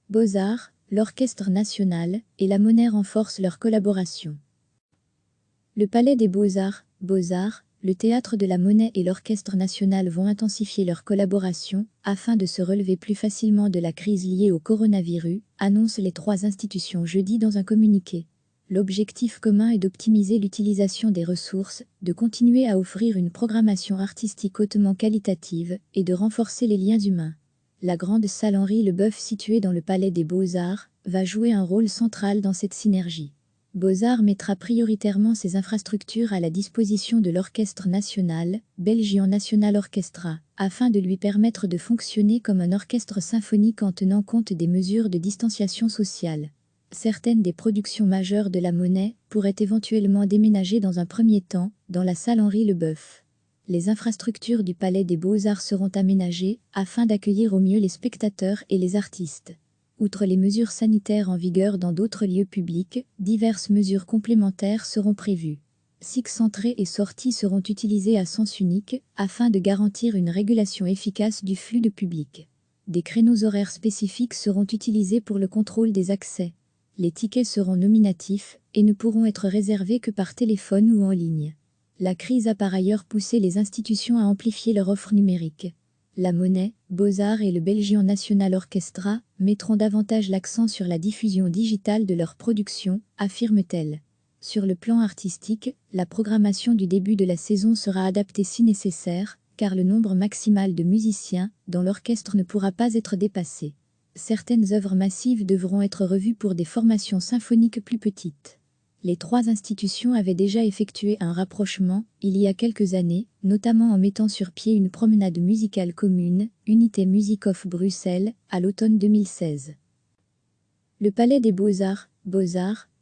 Beaux-Arts, l'Orchestre national et la Monnaie renforcent leur collaboration. Le Palais des Beaux-Arts, le Théâtre de la Monnaie et l'Orchestre national vont intensifier leur collaboration afin de se relever plus facilement de la crise liée au coronavirus, annoncent les trois institutions jeudi dans un communiqué. L'objectif commun est d'optimiser l'utilisation des ressources, de continuer à offrir une programmation artistique hautement qualitative et de renforcer les liens humains. La grande salle Henri Leboeuf située dans le Palais des Beaux-Arts va jouer un rôle central dans cette synergie. Beaux-Arts mettra prioritairement ses infrastructures à la disposition de l'Orchestre national, Belgian National Orchestra, afin de lui permettre de fonctionner comme un orchestre symphonique en tenant compte des mesures de distanciation sociale. Certaines des productions majeures de la Monnaie pourraient éventuellement déménager dans un premier temps dans la salle Henri Leboeuf. Les infrastructures du Palais des Beaux-Arts seront aménagées afin d'accueillir au mieux les spectateurs et les artistes. Outre les mesures sanitaires en vigueur dans d'autres lieux publics, diverses mesures complémentaires seront prévues. 6 entrées et sorties seront utilisées à sens unique afin de garantir une régulation efficace du flux de public. Des créneaux horaires spécifiques seront utilisés pour le contrôle des accès. Les tickets seront nominatifs et ne pourront être réservés que par téléphone ou en ligne. La crise a par ailleurs poussé les institutions à amplifier leur offre numérique. La Monnaie, Beaux-Arts et le Belgian National Orchestra mettront davantage l'accent sur la diffusion digitale de leurs productions, affirme-t-elle. Sur le plan artistique, la programmation du début de la saison sera adaptée si nécessaire, car le nombre maximal de musiciens dans l'orchestre ne pourra pas être dépassé. Certaines œuvres massives devront être revues pour des formations symphoniques plus petites. Les trois institutions avaient déjà effectué un rapprochement, il y a quelques années, notamment en mettant sur pied une promenade musicale commune, Unité Music of Bruxelles, à l'automne 2016. Le Palais des Beaux-Arts,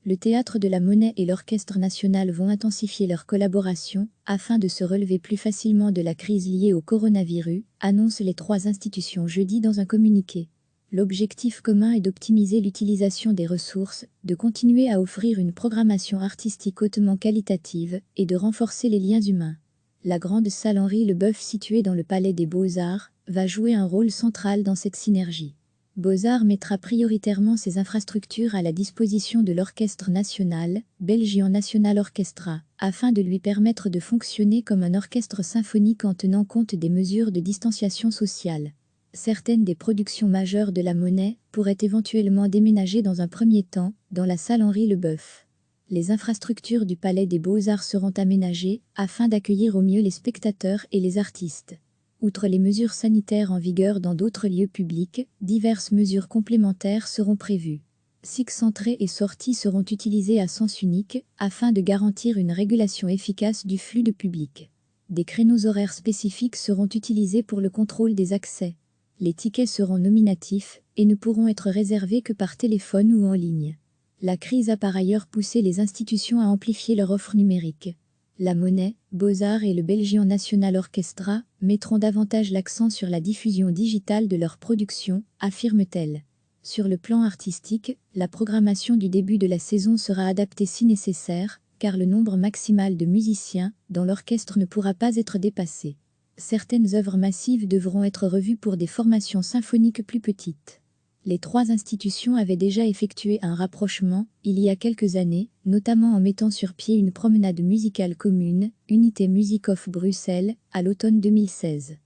le Théâtre de la Monnaie et l'Orchestre national vont intensifier leur collaboration afin de se relever plus facilement de la crise liée au coronavirus, annoncent les trois institutions jeudi dans un communiqué. L'objectif commun est d'optimiser l'utilisation des ressources, de continuer à offrir une programmation artistique hautement qualitative et de renforcer les liens humains. La grande salle Henri Leboeuf située dans le Palais des Beaux-Arts va jouer un rôle central dans cette synergie. Beaux-Arts mettra prioritairement ses infrastructures à la disposition de l'Orchestre national, Belgian National Orchestra, afin de lui permettre de fonctionner comme un orchestre symphonique en tenant compte des mesures de distanciation sociale. Certaines des productions majeures de la Monnaie pourraient éventuellement déménager dans un premier temps dans la salle Henri Leboeuf. Les infrastructures du Palais des Beaux-Arts seront aménagées afin d'accueillir au mieux les spectateurs et les artistes. Outre les mesures sanitaires en vigueur dans d'autres lieux publics, diverses mesures complémentaires seront prévues. 6 entrées et sorties seront utilisées à sens unique afin de garantir une régulation efficace du flux de public. Des créneaux horaires spécifiques seront utilisés pour le contrôle des accès. Les tickets seront nominatifs et ne pourront être réservés que par téléphone ou en ligne. La crise a par ailleurs poussé les institutions à amplifier leur offre numérique. La Monnaie, Beaux-Arts et le Belgian National Orchestra mettront davantage l'accent sur la diffusion digitale de leurs productions, affirme-t-elle. Sur le plan artistique, la programmation du début de la saison sera adaptée si nécessaire, car le nombre maximal de musiciens dans l'orchestre ne pourra pas être dépassé. Certaines œuvres massives devront être revues pour des formations symphoniques plus petites. Les trois institutions avaient déjà effectué un rapprochement, il y a quelques années, notamment en mettant sur pied une promenade musicale commune, Unité Music of Bruxelles, à l'automne 2016.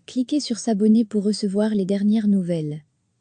Cliquez sur s'abonner pour recevoir les dernières nouvelles.